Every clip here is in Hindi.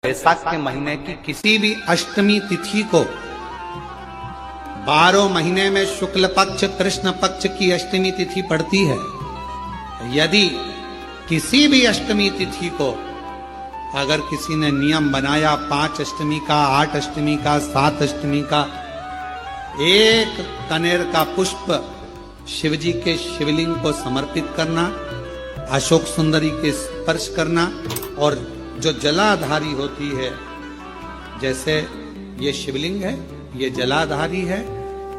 बैसाख के महीने की किसी भी अष्टमी तिथि को 12 महीने में शुक्ल पक्ष कृष्ण पक्ष की अष्टमी तिथि पड़ती है। यदि किसी भी अष्टमी तिथि को अगर किसी ने नियम बनाया 5 अष्टमी का, 8 अष्टमी का, 7 अष्टमी का, एक कनेर का पुष्प शिवजी के शिवलिंग को समर्पित करना, अशोक सुंदरी के स्पर्श करना, और जो जलाधारी होती है, जैसे ये शिवलिंग है, ये जलाधारी है,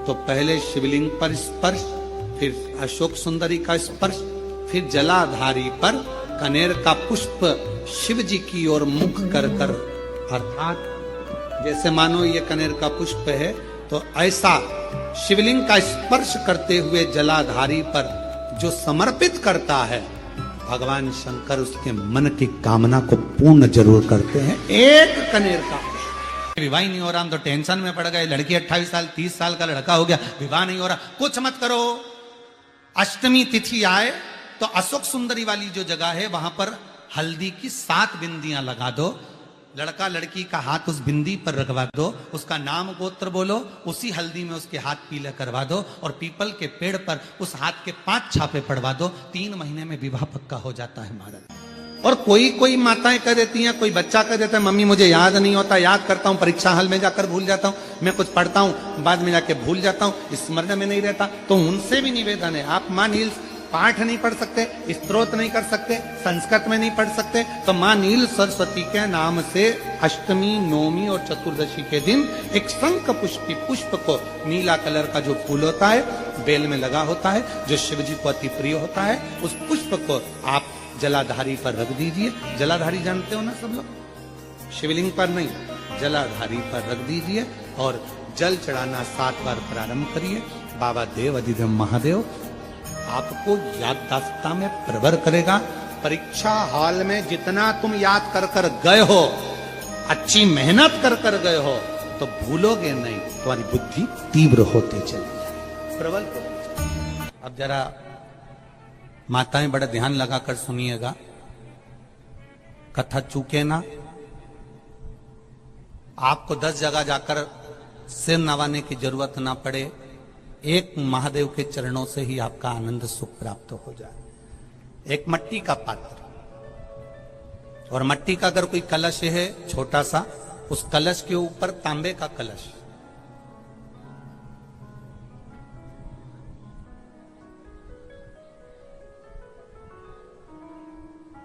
तो पहले शिवलिंग पर स्पर्श, फिर अशोक सुंदरी का स्पर्श, फिर जलाधारी पर कनेर का पुष्प शिव जी की ओर मुख कर कर, अर्थात जैसे मानो ये कनेर का पुष्प है, तो ऐसा शिवलिंग का स्पर्श करते हुए जलाधारी पर जो समर्पित करता है, भगवान शंकर उसके मन की कामना को पूर्ण जरूर करते हैं। एक कनेर का विवाह नहीं हो रहा, हम तो टेंशन में पड़ गए, लड़की 28 साल 30 साल का लड़का हो गया, विवाह नहीं हो रहा, कुछ मत करो। अष्टमी तिथि आए तो अशोक सुंदरी वाली जो जगह है वहां पर हल्दी की 7 बिंदियां लगा दो, लड़का लड़की का हाथ उस बिंदी पर रखवा दो, उसका नाम गोत्र बोलो, उसी हल्दी में उसके हाथ पीले करवा दो, और पीपल के पेड़ पर उस हाथ के 5 छापे पड़वा दो। 3 महीने में विवाह पक्का हो जाता है महाराज। और कोई माताएं कह देती हैं, कोई बच्चा कह देता है, मम्मी मुझे याद नहीं होता, याद करता हूँ परीक्षा हॉल में जाकर भूल जाता हूँ, मैं कुछ पढ़ता हूँ बाद में जाके भूल जाता हूँ, स्मरण में नहीं रहता। तो उनसे भी निवेदन है, आप माँ नील पाठ नहीं पढ़ सकते, स्तोत्र नहीं कर सकते, संस्कृत में नहीं पढ़ सकते, तो मां नील सरस्वती के नाम से अष्टमी, नवमी और चतुर्दशी के दिन एक शंख पुष्पी पुष्प को, नीला कलर का जो फूल होता है बेल में लगा होता है, जो शिव जी को अति प्रिय होता है, उस पुष्प को आप जलाधारी पर रख दीजिए। जलाधारी जानते हो ना सब लोग, शिवलिंग पर नहीं, जलाधारी पर रख दीजिए और जल चढ़ाना 7 बार प्रारंभ करिए। बाबा देव अधिदेव महादेव आपको याददाश्तता में प्रवर करेगा। परीक्षा हॉल में जितना तुम याद कर कर गए हो, अच्छी मेहनत कर कर गए हो, तो भूलोगे नहीं, तुम्हारी बुद्धि तीव्र होते चली प्रबल होती। अब जरा माताएं बड़ा ध्यान लगाकर सुनिएगा, कथा चूके ना। आपको 10 जगह जाकर सिर नवाने की जरूरत ना पड़े, एक महादेव के चरणों से ही आपका आनंद सुख प्राप्त हो जाए। एक मट्टी का पात्र, और मट्टी का अगर कोई कलश है छोटा सा, उस कलश के ऊपर तांबे का कलश,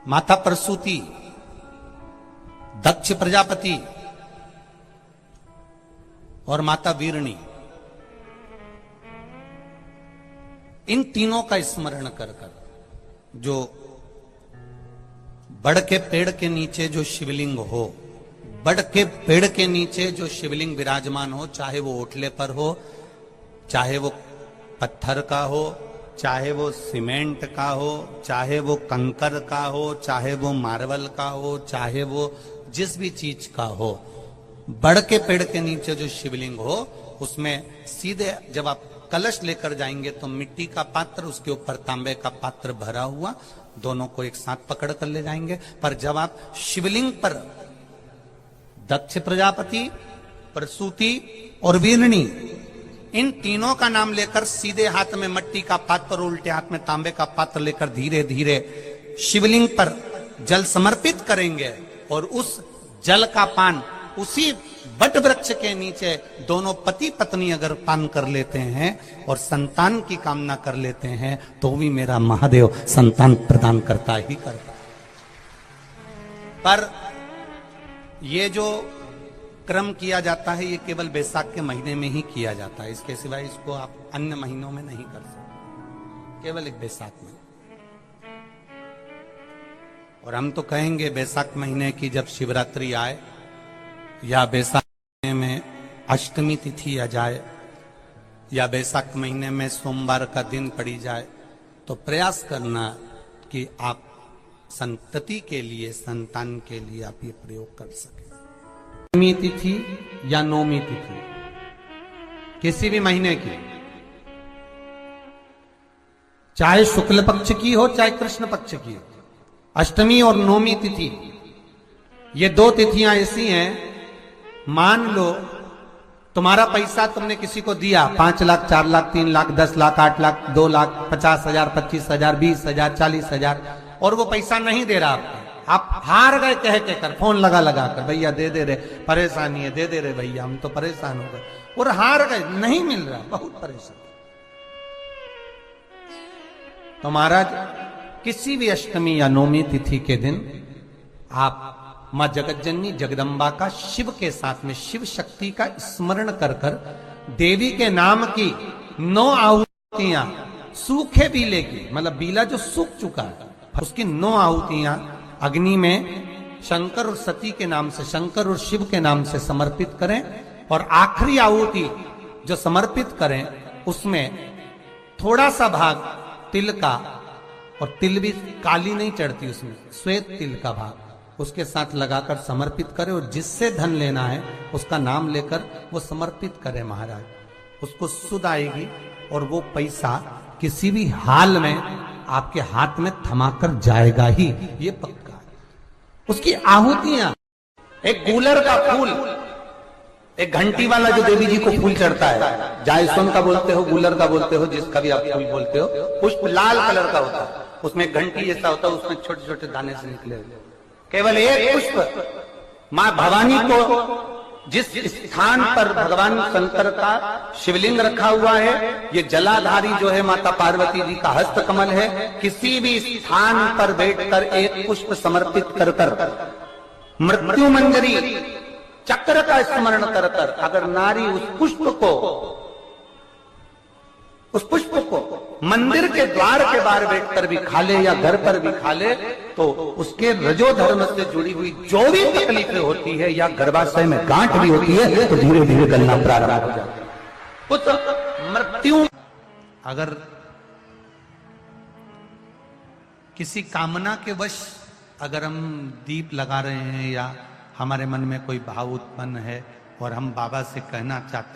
माता प्रसूति, दक्ष प्रजापति और माता वीरणी, इन तीनों का स्मरण कर कर, जो बड़ के पेड़ के नीचे जो शिवलिंग हो, बड़ के पेड़ के नीचे जो शिवलिंग विराजमान हो, चाहे वो ओटले पर हो, चाहे वो पत्थर का हो, चाहे वो सीमेंट का हो, चाहे वो कंकर का हो, चाहे वो मार्बल का हो, चाहे वो जिस भी चीज का हो, बड़ के पेड़ के नीचे जो शिवलिंग हो, उसमें सीधे जब आप कलश लेकर जाएंगे तो मिट्टी का पात्र, उसके ऊपर तांबे का पात्र भरा हुआ, दोनों को एक साथ पकड़ कर ले जाएंगे। पर जब आप शिवलिंग पर दक्ष प्रजापति, प्रसूति और वीरणी, इन तीनों का नाम लेकर सीधे हाथ में मट्टी का पात्र और उल्टे हाथ में तांबे का पात्र लेकर धीरे धीरे शिवलिंग पर जल समर्पित करेंगे, और उस जल का पान उसी बट वृक्ष के नीचे दोनों पति पत्नी अगर पान कर लेते हैं और संतान की कामना कर लेते हैं, तो भी मेरा महादेव संतान प्रदान करता ही करता। पर ये जो क्रम किया जाता है, ये केवल बैसाख के महीने में ही किया जाता है, इसके सिवाय इसको आप अन्य महीनों में नहीं कर सकते, केवल एक बैसाख में। और हम तो कहेंगे बैसाख महीने की जब शिवरात्रि आए, या बैसाख महीने में अष्टमी तिथि आ जाए, या बैसाख महीने में सोमवार का दिन पड़ी जाए, तो प्रयास करना कि आप संतति के लिए, संतान के लिए आप ये प्रयोग कर सकें। अष्टमी तिथि या नवमी तिथि किसी भी महीने की, चाहे शुक्ल पक्ष की हो चाहे कृष्ण पक्ष की हो, अष्टमी और नवमी तिथि ये दो तिथियां ऐसी हैं, मान लो तुम्हारा पैसा तुमने किसी को दिया, 5 लाख, 4 लाख, 3 लाख, 10 लाख, 8 लाख, 2 लाख, 50,000, 25,000, 20,000, 40,000, और वो पैसा नहीं दे रहा आपको। आप हार गए कह के कर, फोन लगा लगा कर, भैया दे दे रहे, परेशानी है, दे दे रहे भैया, हम तो परेशान हो गए, और हार गए, नहीं मिल रहा, बहुत परेशान। तो महाराज किसी भी अष्टमी या नवमी तिथि के दिन आप मां जगतजननी जगदम्बा का शिव के साथ में, शिव शक्ति का स्मरण कर कर देवी के नाम की 9 आहुतियां, सूखे बीले की, मतलब बीला जो सूख चुका है, उसकी 9 आहुतियां अग्नि में शंकर और सती के नाम से, शंकर और शिव के नाम से समर्पित करें, और आखिरी आहुति जो समर्पित करें उसमें थोड़ा सा भाग तिल का, और तिल भी काली नहीं चढ़ती उसमें, श्वेत तिल का भाग उसके साथ लगाकर समर्पित करें, और जिससे धन लेना है उसका नाम लेकर वो समर्पित करें महाराज, उसको सुध आएगी, और वो पैसा किसी भी हाल में आपके हाथ में थमाकर जाएगा ही, ये पक्का है। उसकी आहुतियां, एक गूलर का फूल, एक घंटी वाला जो देवी जी को फूल चढ़ता है, जायसवन का बोलते हो, गूलर का बोलते हो, जिसका भी आप फूल बोलते हो, पुष्प लाल कलर का होता है, उसमें एक घंटी जैसा होता है, उसमें छोटे छोटे दाने से निकले, केवल एक पुष्प मां भवानी को, जिस स्थान पर भगवान शंकर का शिवलिंग रखा हुआ है, ये जलाधारी जो है माता पार्वती जी का हस्त कमल है, किसी भी स्थान पर बैठकर एक पुष्प समर्पित कर कर, मृत्यु मंजरी चक्र का स्मरण कर कर, अगर नारी उस पुष्प को मंदिर के द्वार के बाहर बैठकर भी खा ले या घर पर भी खा ले, तो उसके रजो धर्म से जुड़ी हुई जो भी तकलीफें होती है या गर्भाशय में गांठ भी होती है, तो धीरे धीरे गलना प्रारंभ हो जाता है। उस मृत्यु, अगर किसी कामना के वश अगर हम दीप लगा रहे हैं, या हमारे मन में कोई भाव उत्पन्न है और हम बाबा से कहना चाहते